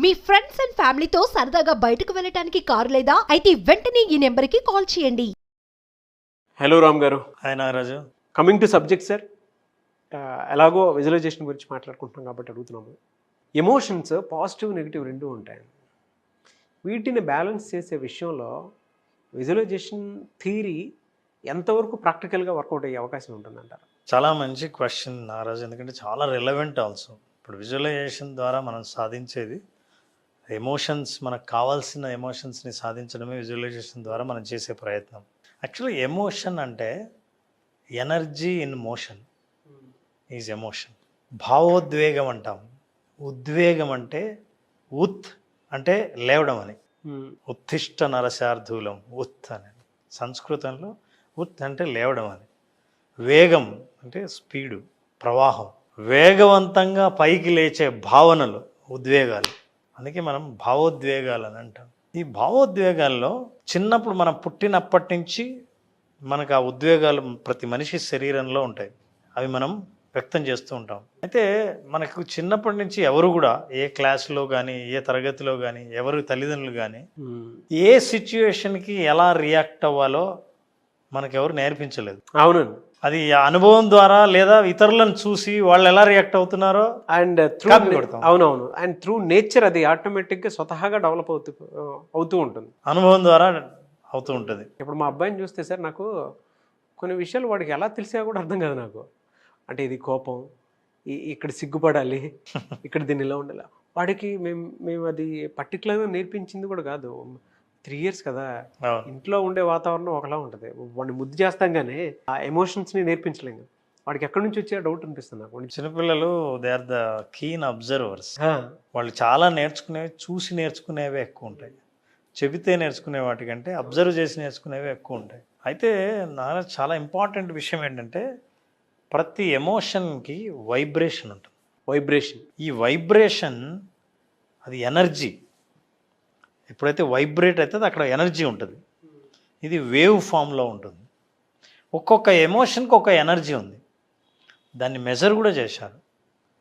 Me friends and ఫ్యామిలీతో సరదాగా బయటకు వెళ్ళటానికి కారు లేదా అయితే వెంటనే ఈ నెంబర్కి కాల్ చేయండి. హలో రామ్ గారు. Hi Nagaraju. Coming to subject sir, ఎలాగో విజువలైజేషన్ గురించి మాట్లాడుకుంటున్నాం కాబట్టి అడుగుతున్నాము. ఎమోషన్స్ పాజిటివ్ నెగిటివ్ రెండూ ఉంటాయి. వీటిని బ్యాలెన్స్ చేసే విషయంలో విజువలైజేషన్ థియరీ ఎంతవరకు ప్రాక్టికల్గా వర్కౌట్ అయ్యే అవకాశం ఉంటుందంటారు? చాలా మంచి క్వశ్చన్ నాగరాజు, ఎందుకంటే చాలా రిలవెంట్ ఆల్సో. ఇప్పుడు విజువలైజేషన్ ద్వారా మనం సాధించేది ఎమోషన్స్, మనకు కావాల్సిన ఎమోషన్స్ని సాధించడమే విజువలైజేషన్ ద్వారా మనం చేసే ప్రయత్నం. యాక్చువల్లీ ఎమోషన్ అంటే energy in motion is emotion. భావోద్వేగం అంటాం. ఉద్వేగం అంటే ఉత్ అంటే లేవడం అని, ఉత్తిష్ట నరశార్ధూలం ఉత్ అని. సంస్కృతంలో ఉత్ అంటే లేవడం అని. వేగం అంటే స్పీడు, ప్రవాహం. వేగవంతంగా పైకి లేచే భావనలు ఉద్వేగాలు. అందుకే మనం భావోద్వేగాలు అని అంటాం. ఈ భావోద్వేగాల్లో చిన్నప్పుడు మనం పుట్టినప్పటి నుంచి మనకు ఆ ఉద్వేగాలు ప్రతి మనిషి శరీరంలో ఉంటాయి. అవి మనం వ్యక్తం చేస్తూ ఉంటాం. అయితే మనకు చిన్నప్పటి నుంచి ఎవరు కూడా ఏ క్లాసులో కానీ ఏ తరగతిలో కానీ ఎవరు తల్లిదండ్రులు కానీ ఏ సిచ్యువేషన్కి ఎలా రియాక్ట్ అవ్వాలో మనకెవరు నేర్పించలేదు. అవునండి. అది అనుభవం ద్వారా లేదా ఇతరులను చూసి వాళ్ళు ఎలా రియాక్ట్ అవుతున్నారో అండ్ అవునవును, అండ్ త్రూ నేచర్ అది ఆటోమేటిక్గా స్వతహాగా డెవలప్ అవుతూ ఉంటుంది, అనుభవం ద్వారా అవుతూ ఉంటుంది. ఇప్పుడు మా అబ్బాయిని చూస్తే సార్ నాకు కొన్ని విషయాలు వాడికి ఎలా తెలిసా కూడా అర్థం కాదు నాకు. అంటే ఇది కోపం, ఇక్కడ సిగ్గుపడాలి, ఇక్కడ దీన్ని ఇలా ఉండాలి. వాడికి మేము అది పర్టికులర్గా నేర్పించింది కూడా కాదు. 3 years కదా, ఇంట్లో ఉండే వాతావరణం ఒకలా ఉంటుంది. వాడిని ముద్దు చేస్తాం కానీ ఆ ఎమోషన్స్ని నేర్పించలేము. వాడికి ఎక్కడి నుంచి వచ్చే డౌట్ అనిపిస్తుంది నాకు. చిన్నపిల్లలు they are the keen observers. వాళ్ళు చాలా నేర్చుకునేవి చూసి నేర్చుకునేవే ఎక్కువ ఉంటాయి. చెబితే నేర్చుకునే వాటికంటే అబ్జర్వ్ చేసి నేర్చుకునేవే ఎక్కువ ఉంటాయి. అయితే నా చాలా ఇంపార్టెంట్ విషయం ఏంటంటే ప్రతి ఎమోషన్కి వైబ్రేషన్ ఉంటుంది. ఈ వైబ్రేషన్ అది ఎనర్జీ. ఎప్పుడైతే వైబ్రేట్ అవుతుందో అక్కడ ఎనర్జీ ఉంటుంది. ఇది వేవ్ ఫామ్లో ఉంటుంది. ఒక్కొక్క ఎమోషన్కి ఒక ఎనర్జీ ఉంది. దాన్ని మెజర్ కూడా చేశారు.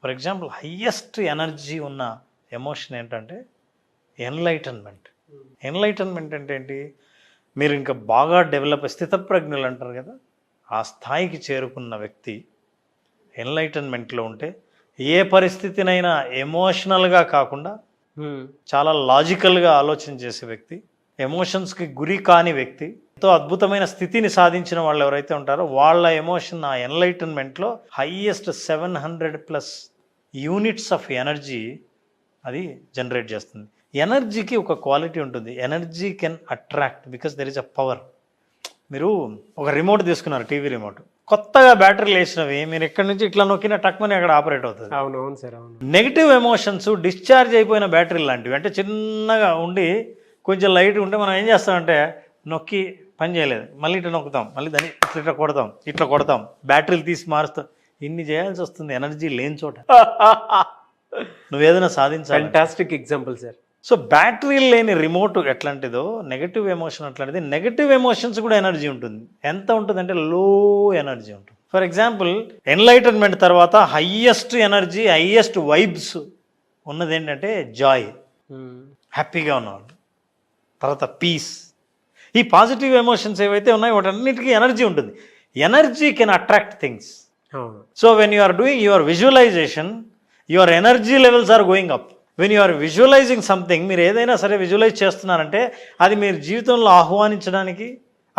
ఫర్ ఎగ్జాంపుల్ హయ్యెస్ట్ ఎనర్జీ ఉన్న ఎమోషన్ ఏంటంటే ఎన్లైటన్మెంట్. ఎన్లైటన్మెంట్ అంటే ఏంటి? మీరు ఇంకా బాగా డెవలప్ స్థితప్రజ్ఞులు అంటారు కదా, ఆ స్థాయికి చేరుకున్న వ్యక్తి ఎన్లైటన్మెంట్లో ఉంటే ఏ పరిస్థితినైనా ఎమోషనల్గా కాకుండా చాలా లాజికల్గా ఆలోచన చేసే వ్యక్తి, ఎమోషన్స్కి గురి కాని వ్యక్తి, ఎంతో అద్భుతమైన స్థితిని సాధించిన వాళ్ళు ఎవరైతే ఉంటారో వాళ్ళ ఎమోషన్ ఆ ఎన్లైటన్మెంట్లో హైయెస్ట్ 700+ యూనిట్స్ ఆఫ్ ఎనర్జీ అది జనరేట్ చేస్తుంది. ఎనర్జీకి ఒక క్వాలిటీ ఉంటుంది. Energy can attract because there is a power. మీరు ఒక రిమోట్ తీసుకున్నారు, టీవీ రిమోట్, కొత్తగా బ్యాటరీలు వేసినవి మీరు ఎక్కడి నుంచి ఇట్లా నొక్కిన టక్మని అక్కడ ఆపరేట్ అవుతుంది. అవునవును సార్, అవును. నెగిటివ్ ఎమోషన్స్ డిశ్చార్జ్ అయిపోయిన బ్యాటరీలు లాంటివి. అంటే చిన్నగా ఉండి కొంచెం లైట్ ఉంటే మనం ఏం చేస్తామంటే నొక్కి పని చేయలేదు, మళ్ళీ ఇట్లా నొక్కుతాం, మళ్ళీ దాన్ని ఇట్లా కొడతాం, బ్యాటరీలు తీసి మారుస్తాం. ఇన్ని చేయాల్సి వస్తుంది ఎనర్జీ లేని చోట. నువ్వేదైనా సాధించాలి. Fantastic example sir. సో బ్యాటరీలు లేని రిమోట్ ఎట్లాంటిదో నెగటివ్ ఎమోషన్ అట్లాంటిది. నెగటివ్ ఎమోషన్స్ కూడా ఎనర్జీ ఉంటుంది. ఎంత ఉంటుంది అంటే లో ఎనర్జీ ఉంటుంది. ఫర్ ఎగ్జాంపుల్ ఎన్లైటన్మెంట్ తర్వాత హయ్యెస్ట్ ఎనర్జీ, హయ్యెస్ట్ వైబ్స్ ఉన్నది ఏంటంటే జాయ్, హ్యాపీగా ఉన్నవాళ్ళు. తర్వాత పీస్. ఈ పాజిటివ్ ఎమోషన్స్ ఏవైతే ఉన్నాయో వాటన్నిటికీ ఎనర్జీ ఉంటుంది. Energy can attract things. So when you are doing your visualization, your energy levels are going up. When you are visualizing something, మీరు ఏదైనా సరే విజువలైజ్ చేస్తున్నారంటే అది మీరు జీవితంలో ఆహ్వానించడానికి,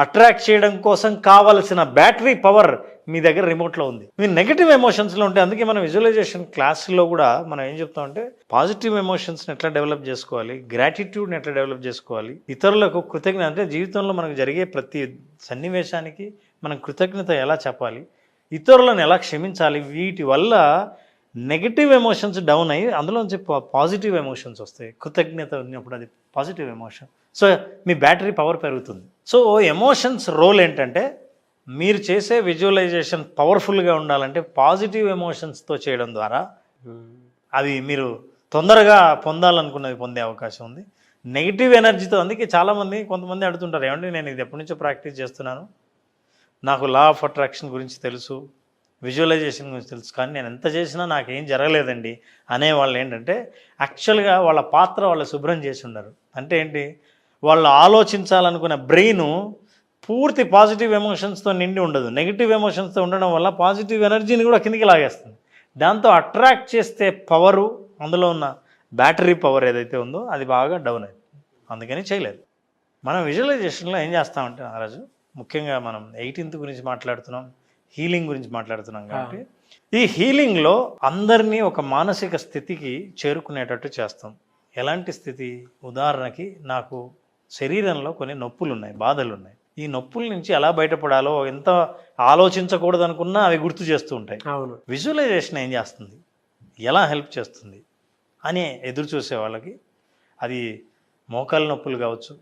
అట్రాక్ట్ చేయడం కోసం కావలసిన బ్యాటరీ పవర్ మీ దగ్గర రిమోట్లో ఉంది. మీరు నెగిటివ్ ఎమోషన్స్లో ఉంటే, అందుకే మనం విజువలైజేషన్ క్లాసుల్లో కూడా మనం ఏం చెప్తామంటే పాజిటివ్ ఎమోషన్స్ని ఎట్లా డెవలప్ చేసుకోవాలి, గ్రాటిట్యూడ్ని ఎట్లా డెవలప్ చేసుకోవాలి, ఇతరులకు కృతజ్ఞత అంటే జీవితంలో మనకు జరిగే ప్రతి సన్నివేశానికి మనం కృతజ్ఞత ఎలా చెప్పాలి, ఇతరులను ఎలా క్షమించాలి. వీటి వల్ల నెగిటివ్ ఎమోషన్స్ డౌన్ అయ్యి అందులోంచి పాజిటివ్ ఎమోషన్స్ వస్తాయి. కృతజ్ఞత ఉన్నప్పుడు అది పాజిటివ్ ఎమోషన్. సో మీ బ్యాటరీ పవర్ పెరుగుతుంది. సో ఎమోషన్స్ రోల్ ఏంటంటే మీరు చేసే విజువలైజేషన్ పవర్ఫుల్గా ఉండాలంటే పాజిటివ్ ఎమోషన్స్తో చేయడం ద్వారా అవి మీరు తొందరగా పొందాలనుకున్నది పొందే అవకాశం ఉంది. నెగిటివ్ ఎనర్జీతో, అందుకే చాలామంది కొంతమంది అడుగుతుంటారు, ఏమంటే నేను ఇది ఎప్పటి నుంచో ప్రాక్టీస్ చేస్తున్నాను, నాకు లా ఆఫ్ అట్రాక్షన్ గురించి తెలుసు, విజువలైజేషన్ గురించి తెలుసు కానీ నేను ఎంత చేసినా నాకేం జరగలేదండి అనేవాళ్ళు ఏంటంటే యాక్చువల్గా వాళ్ళ పాత్ర వాళ్ళు శుభ్రం చేసి ఉన్నారు. అంటే ఏంటి, వాళ్ళు ఆలోచించాలనుకున్న బ్రెయిన్ పూర్తి పాజిటివ్ ఎమోషన్స్తో నిండి ఉండదు. నెగిటివ్ ఎమోషన్స్తో ఉండడం వల్ల పాజిటివ్ ఎనర్జీని కూడా కిందికి లాగేస్తుంది. దాంతో అట్రాక్ట్ చేస్తే పవరు, అందులో ఉన్న బ్యాటరీ పవర్ ఏదైతే ఉందో అది బాగా డౌన్ అయింది. అందుకని చేయలేదు. మనం విజువలైజేషన్లో ఏం చేస్తామంటే నారాజు, ముఖ్యంగా మనం 18th గురించి మాట్లాడుతున్నాం, హీలింగ్ గురించి మాట్లాడుతున్నాం కాబట్టి ఈ హీలింగ్లో అందరినీ ఒక మానసిక స్థితికి చేరుకునేటట్టు చేస్తాం. ఎలాంటి స్థితి? ఉదాహరణకి నాకు శరీరంలో కొన్ని నొప్పులు ఉన్నాయి, బాధలు ఉన్నాయి. ఈ నొప్పుల నుంచి ఎలా బయటపడాలో ఎంత ఆలోచించకూడదు అనుకున్నా అవి గుర్తు చేస్తూ ఉంటాయి. అవును. విజువలైజేషన్ ఏం చేస్తుంది, ఎలా హెల్ప్ చేస్తుంది అని ఎదురు చూసే వాళ్ళకి అది మోకాలు నొప్పులు కావచ్చు,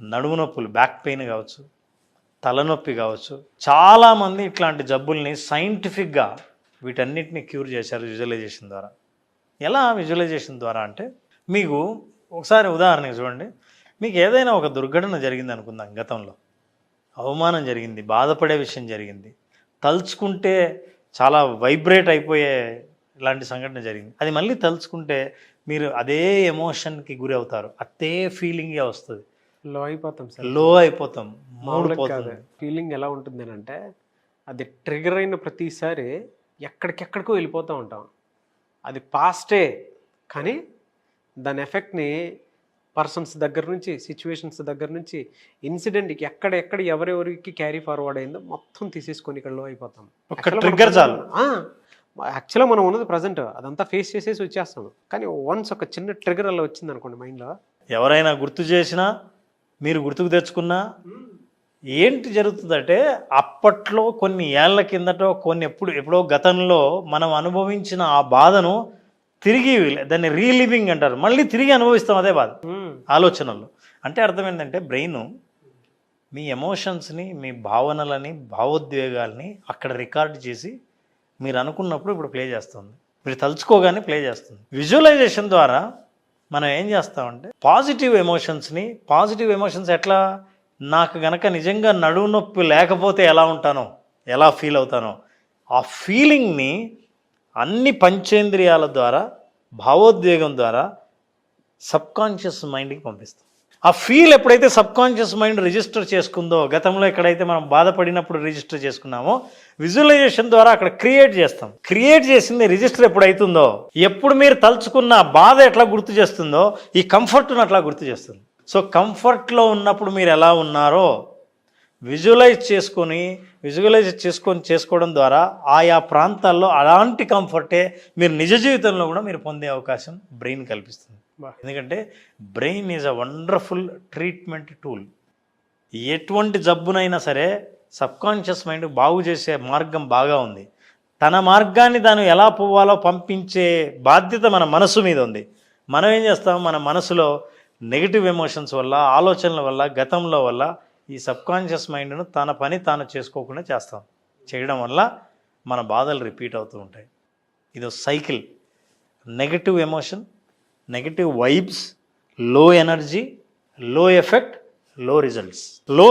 నడుము నొప్పులు, బ్యాక్ పెయిన్ కావచ్చు, తలనొప్పి కావచ్చు. చాలామంది ఇట్లాంటి జబ్బుల్ని సైంటిఫిక్గా వీటన్నిటిని క్యూర్ చేశారు విజువలైజేషన్ ద్వారా. ఎలా విజువలైజేషన్ ద్వారా అంటే, మీకు ఒకసారి ఉదాహరణకి చూడండి, మీకు ఏదైనా ఒక దుర్ఘటన జరిగింది అనుకుందాం, గతంలో అవమానం జరిగింది, బాధపడే విషయం జరిగింది, తలుచుకుంటే చాలా వైబ్రేట్ అయిపోయే ఇలాంటి సంఘటన జరిగింది. అది మళ్ళీ తలుచుకుంటే మీరు అదే ఎమోషన్కి గురి అవుతారు, అదే ఫీలింగే వస్తుంది, లో అయిపోతాం సార్. లో అయిపోతాం, మూడు పోతుంది. ఫీలింగ్ ఎలా ఉంటుంది అంటే, అది ట్రిగర్ అయిన ప్రతిసారి ఎక్కడికెక్కడికో వెళ్ళిపోతూ ఉంటాం. అది పాస్టే, కానీ దాని ఎఫెక్ట్ని పర్సన్స్ దగ్గర నుంచి, సిచ్యువేషన్స్ దగ్గర నుంచి, ఇన్సిడెంట్కి ఎక్కడ ఎవరెవరికి క్యారీ ఫార్వర్డ్ అయిందో మొత్తం తీసేసుకొని ఇక్కడ లో అయిపోతాం. ఒక ట్రిగ్గర్ చాలు. యాక్చువల్గా మనం ఉన్నది ప్రజెంట్ అదంతా ఫేస్ చేసేసి వచ్చేస్తాం. కానీ వన్స్ ఒక చిన్న ట్రిగర్ అలా వచ్చింది అనుకోండి మైండ్లో, ఎవరైనా గుర్తు చేసినా, మీరు గుర్తుకు తెచ్చుకున్నా ఏంటి జరుగుతుందంటే, అప్పట్లో కొన్ని ఏళ్ల కిందటో ఎప్పుడో గతంలో మనం అనుభవించిన ఆ బాధను తిరిగి, దాన్ని రీలివింగ్ అంటారు, మళ్ళీ తిరిగి అనుభవిస్తాం అదే బాధ ఆలోచనలు. అంటే అర్థం ఏంటంటే, బ్రెయిన్ మీ ఎమోషన్స్ని, మీ భావనలని, భావోద్వేగాల్ని అక్కడ రికార్డ్ చేసి మీరు అనుకున్నప్పుడు ఇప్పుడు ప్లే చేస్తుంది, మీరు తలుచుకోగానే ప్లే చేస్తుంది. విజువలైజేషన్ ద్వారా మనం ఏం చేస్తామంటే, పాజిటివ్ ఎమోషన్స్ ఎట్లా, నాకు గనక నిజంగా నడుము నొప్పి లేకపోతే ఎలా ఉంటానో, ఎలా ఫీల్ అవుతానో, ఆ ఫీలింగ్ని అన్ని పంచేంద్రియాల ద్వారా, భావోద్వేగం ద్వారా సబ్కాన్షియస్ మైండ్కి పంపిస్తాం. ఆ ఫీల్ ఎప్పుడైతే సబ్కాన్షియస్ మైండ్ రిజిస్టర్ చేసుకుందో, గతంలో ఎక్కడైతే మనం బాధపడినప్పుడు రిజిస్టర్ చేసుకున్నామో, విజువలైజేషన్ ద్వారా అక్కడ క్రియేట్ చేస్తాం. క్రియేట్ చేసింది రిజిస్టర్ ఎప్పుడైతుందో, ఎప్పుడు మీరు తలుచుకున్న బాధ ఎట్లా గుర్తు చేస్తుందో, ఈ కంఫర్ట్ను అట్లా గుర్తు చేస్తుంది. సో కంఫర్ట్లో ఉన్నప్పుడు మీరు ఎలా ఉన్నారో విజువలైజ్ చేసుకోవడం ద్వారా ఆయా ప్రాంతాల్లో అలాంటి కంఫర్టే మీరు నిజ జీవితంలో కూడా మీరు పొందే అవకాశం బ్రెయిన్ కల్పిస్తుంది. ఎందుకంటే brain is a wonderful treatment tool. ఎటువంటి జబ్బునైనా సరే సబ్కాన్షియస్ మైండ్ బాగు చేసే మార్గం బాగా ఉంది. తన మార్గాన్ని దాన్ని ఎలా పోవాలో పంపించే బాధ్యత మన మనసు మీద ఉంది. మనం ఏం చేస్తాం, మన మనసులో నెగిటివ్ ఎమోషన్స్ వల్ల, ఆలోచనల వల్ల, గతంలో వల్ల ఈ సబ్కాన్షియస్ మైండ్ను తన పని తాను చేసుకోకుండా చేయడం వల్ల మన బాధలు రిపీట్ అవుతూ ఉంటాయి. ఇది cycle. Negative emotion, negative vibes, లో ఎనర్జీ, లో ఎఫెక్ట్, లో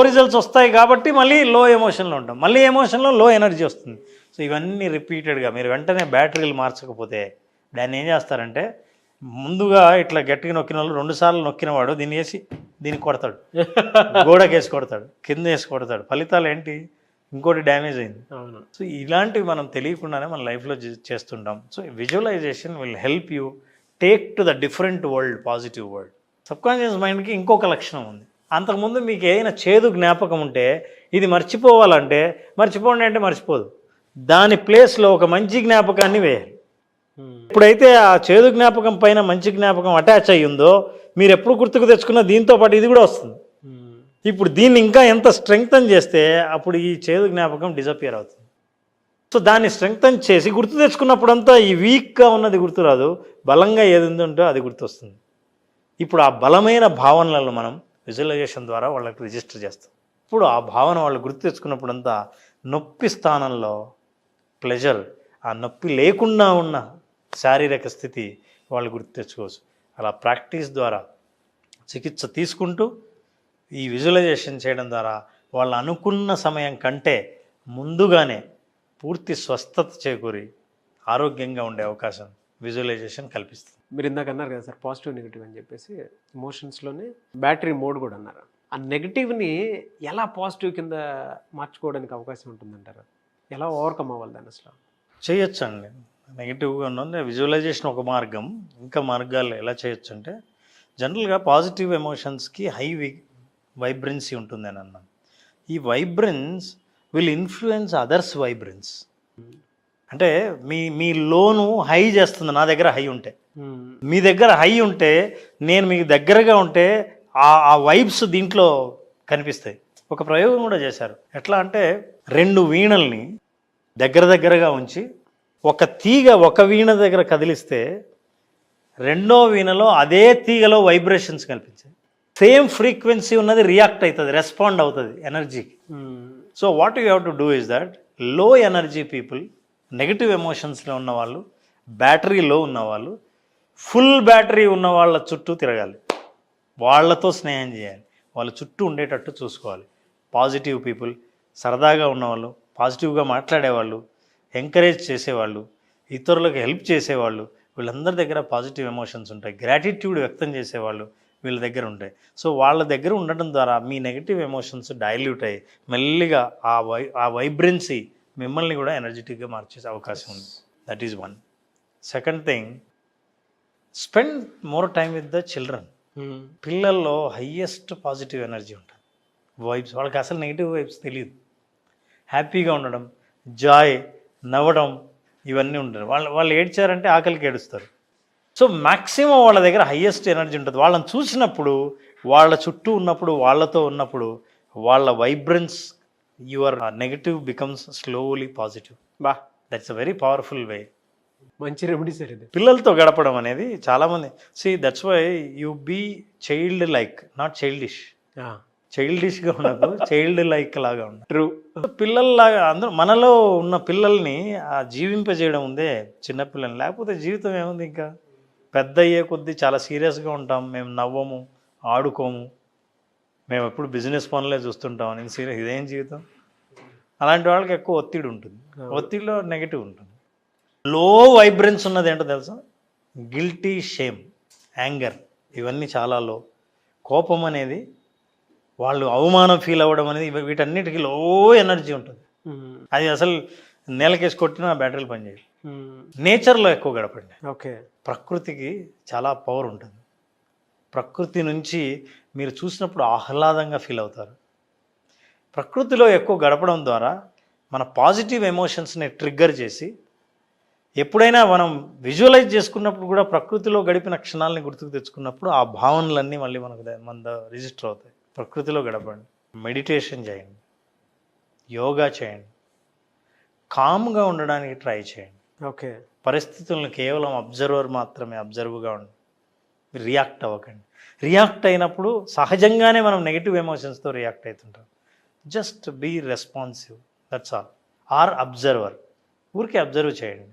రిజల్ట్స్ వస్తాయి కాబట్టి మళ్ళీ లో ఎమోషన్లో ఉంటాం, మళ్ళీ ఎమోషన్లో లో ఎనర్జీ వస్తుంది. సో ఇవన్నీ రిపీటెడ్గా మీరు వెంటనే బ్యాటరీలు మార్చకపోతే దాన్ని ఏం చేస్తారంటే, ముందుగా ఇట్లా గట్టిగా నొక్కిన వాళ్ళు 2 సార్లు నొక్కినవాడు దీన్ని కొడతాడు, గోడకేసి కొడతాడు, కింద వేసి కొడతాడు. ఫలితాలు ఏంటి? ఇంకోటి డ్యామేజ్ అయింది. సో ఇలాంటివి మనం తెలియకుండానే మన లైఫ్లో చేస్తుంటాం. So visualization will help you take to the different world, positive world. Subconscious మైండ్కి ఇంకొక లక్షణం ఉంది. అంతకుముందు మీకు ఏదైనా చేదు జ్ఞాపకం ఉంటే ఇది మర్చిపోవాలంటే, మర్చిపోండి అంటే మర్చిపోదు, దాని ప్లేస్లో ఒక మంచి జ్ఞాపకాన్ని వేయాలి. ఎప్పుడైతే ఆ చేదు జ్ఞాపకం పైన మంచి జ్ఞాపకం అటాచ్ అయ్యి ఉందో, మీరు ఎప్పుడు గుర్తుకు తెచ్చుకున్నా దీంతో పాటు ఇది కూడా వస్తుంది. ఇప్పుడు దీన్ని ఇంకా ఎంత స్ట్రెంగ్తన్ చేస్తే అప్పుడు ఈ చేదు జ్ఞాపకం డిజపియర్ అవుతుంది. సో దాన్ని స్ట్రెంగ్తన్ చేసి గుర్తు తెచ్చుకున్నప్పుడంతా ఈ వీక్గా ఉన్నది గుర్తురాదు, బలంగా ఏది ఉందో అది గుర్తొస్తుంది. ఇప్పుడు ఆ బలమైన భావనలను మనం విజువలైజేషన్ ద్వారా వాళ్ళకి రిజిస్టర్ చేస్తాం. ఇప్పుడు ఆ భావన వాళ్ళు గుర్తు తెచ్చుకున్నప్పుడంతా నొప్పి స్థానంలో ప్లెజర్, ఆ నొప్పి లేకుండా ఉన్న శారీరక స్థితి వాళ్ళు గుర్తు తెచ్చుకోవచ్చు. అలా ప్రాక్టీస్ ద్వారా, చికిత్స తీసుకుంటూ ఈ విజువలైజేషన్ చేయడం ద్వారా వాళ్ళు అనుకున్న సమయం కంటే ముందుగానే పూర్తి స్వస్థత చేకూరి ఆరోగ్యంగా ఉండే అవకాశం విజువలైజేషన్ కల్పిస్తుంది. మీరు ఇందాక అన్నారు కదా సార్ పాజిటివ్ నెగిటివ్ అని చెప్పేసి, ఎమోషన్స్లోనే బ్యాటరీ మోడ్ కూడా అన్నారు. ఆ నెగిటివ్ని ఎలా పాజిటివ్ కింద మార్చుకోవడానికి అవకాశం ఉంటుందంటారు? ఎలా ఓవర్కమ్ అవ్వాలి దాన్ని అసలు? చేయొచ్చండి. నెగిటివ్గా ఉన్నది విజువలైజేషన్ ఒక మార్గం. ఇంకా మార్గాలు ఎలా చేయొచ్చు అంటే, జనరల్గా పాజిటివ్ ఎమోషన్స్కి హై వైబ్రెన్సీ ఉంటుంది అని అన్నాను. ఈ vibrance will influence others vibrance. అంటే మీ లోను హై చేస్తుంది. నా దగ్గర హై ఉంటే, మీ దగ్గర హై ఉంటే, నేను మీకు దగ్గరగా ఉంటే ఆ వైబ్స్ దీంట్లో కనిపిస్తాయి. ఒక ప్రయోగం కూడా చేశారు. ఎట్లా అంటే 2 వీణల్ని దగ్గరగా ఉంచి ఒక తీగ ఒక వీణ దగ్గర కదిలిస్తే రెండో వీణలో అదే తీగలో వైబ్రేషన్స్ కనిపించాయి. సేమ్ ఫ్రీక్వెన్సీ ఉన్నది రియాక్ట్ అవుతుంది, రెస్పాండ్ అవుతుంది ఎనర్జీకి. So what you have to do is that low energy people, negative ఎమోషన్స్లో ఉన్నవాళ్ళు, బ్యాటరీ లో ఉన్నవాళ్ళు, ఫుల్ బ్యాటరీ ఉన్న వాళ్ళ చుట్టూ తిరగాలి, వాళ్ళతో స్నేహం చేయాలి, వాళ్ళ చుట్టూ ఉండేటట్టు చూసుకోవాలి. పాజిటివ్ పీపుల్, సరదాగా ఉన్నవాళ్ళు, పాజిటివ్గా మాట్లాడేవాళ్ళు, ఎంకరేజ్ చేసేవాళ్ళు, ఇతరులకు హెల్ప్ చేసేవాళ్ళు, వీళ్ళందరి దగ్గర పాజిటివ్ ఎమోషన్స్ ఉంటాయి. గ్రాటిట్యూడ్ వ్యక్తం చేసేవాళ్ళు వీళ్ళ దగ్గర ఉంటాయి. సో వాళ్ళ దగ్గర ఉండటం ద్వారా మీ నెగిటివ్ ఎమోషన్స్ డైల్యూట్ అయ్యి మెల్లిగా ఆ వైబ్రెన్సీ మిమ్మల్ని కూడా ఎనర్జెటిక్గా మార్చేసే అవకాశం ఉంది. That is one. Second thing, spend more time with the children. పిల్లల్లో హయ్యెస్ట్ పాజిటివ్ ఎనర్జీ ఉంటుంది, వైబ్స్. వాళ్ళకి అసలు నెగిటివ్ వైబ్స్ తెలియదు. హ్యాపీగా ఉండడం, జాయ్, నవ్వడం, ఇవన్నీ ఉంటారు. వాళ్ళు ఏడ్చారంటే ఆకలికి ఏడుస్తారు. సో మ్యాక్సిమం వాళ్ళ దగ్గర హయ్యెస్ట్ ఎనర్జీ ఉంటుంది. వాళ్ళని చూసినప్పుడు, వాళ్ళ చుట్టూ ఉన్నప్పుడు, వాళ్ళతో ఉన్నప్పుడు వాళ్ళ vibrance, your negative becomes slowly positive. That's a very powerful way. మంచి రెమెడీ సార్ ఇది. పిల్లలతో గడపడం అనేది చాలామంది that's why you be child like, not childish. చైల్డిష్గా ఉండదు, చైల్డ్ లైక్ లాగా ఉండదు. ట్రూ. పిల్లల్లాగా అందరూ మనలో ఉన్న పిల్లల్ని జీవింపజేయడం ఉందే చిన్నపిల్లల్ని. లేకపోతే జీవితం ఏముంది? ఇంకా పెద్ద అయ్యే కొద్దీ చాలా సీరియస్గా ఉంటాం. మేము నవ్వము, ఆడుకోము, మేము ఎప్పుడు బిజినెస్ పనులే చూస్తుంటాం. నేను సీరియస్, ఇదేం జీవితం? అలాంటి వాళ్ళకి ఎక్కువ ఒత్తిడి ఉంటుంది. ఒత్తిడిలో నెగిటివ్ ఉంటుంది. లో వైబ్రెన్స్ ఉన్నది ఏంటో తెలుసా? గిల్టీ, షేమ్, యాంగర్, ఇవన్నీ చాలా లో. కోపం అనేది, వాళ్ళు అవమానం ఫీల్ అవ్వడం అనేది, వీటన్నిటికీ లో ఎనర్జీ ఉంటుంది. అది అసలు నేలకేసి కొట్టినా బ్యాటరీలు పనిచేయదు. నేచర్లో ఎక్కువ గడపండి. ఓకే. ప్రకృతికి చాలా పవర్ ఉంటుంది. ప్రకృతి నుంచి మీరు చూసినప్పుడు ఆహ్లాదంగా ఫీల్ అవుతారు. ప్రకృతిలో ఎక్కువ గడపడం ద్వారా మన పాజిటివ్ ఎమోషన్స్ని ట్రిగ్గర్ చేసి, ఎప్పుడైనా మనం విజువలైజ్ చేసుకున్నప్పుడు కూడా ప్రకృతిలో గడిపిన క్షణాలని గుర్తుకు తెచ్చుకున్నప్పుడు ఆ భావనలన్నీ మళ్ళీ మన రిజిస్టర్ అవుతాయి. ప్రకృతిలో గడపండి, మెడిటేషన్ చేయండి, యోగా చేయండి, కామ్గా ఉండడానికి ట్రై చేయండి. ఓకే. పరిస్థితులను కేవలం అబ్జర్వర్ మాత్రమే, అబ్జర్వ్గా ఉండండి, రియాక్ట్ అవ్వకండి. రియాక్ట్ అయినప్పుడు సహజంగానే మనం నెగిటివ్ ఎమోషన్స్తో రియాక్ట్ అవుతుంటాం. Just be responsive, that's all. Or observer, ఊరికే అబ్జర్వ్ చేయండి.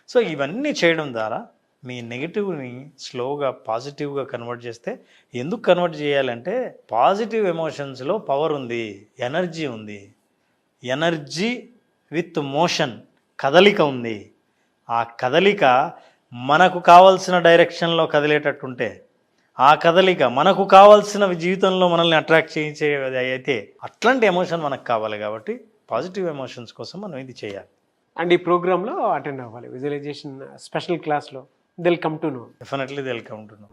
సో ఇవన్నీ చేయడం ద్వారా మీ నెగిటివ్ని స్లోగా పాజిటివ్గా కన్వర్ట్ చేస్తే, ఎందుకు కన్వర్ట్ చేయాలంటే పాజిటివ్ ఎమోషన్స్లో పవర్ ఉంది, ఎనర్జీ ఉంది. ఎనర్జీ విత్ మోషన్, కదలిక ఉంది. ఆ కదలిక మనకు కావాల్సిన డైరెక్షన్లో కదిలేటట్టుంటే, ఆ కదలిక మనకు కావాల్సిన జీవితంలో మనల్ని అట్రాక్ట్ చేయించేది అయితే, అట్లాంటి ఎమోషన్ మనకు కావాలి. కాబట్టి పాజిటివ్ ఎమోషన్స్ కోసం మనం ఇది చేయాలి. అండ్ ఈ ప్రోగ్రాంలో అటెండ్ అవ్వాలి. విజువలైజేషన్ స్పెషల్ క్లాస్లో will come to know. Definitely will come to no.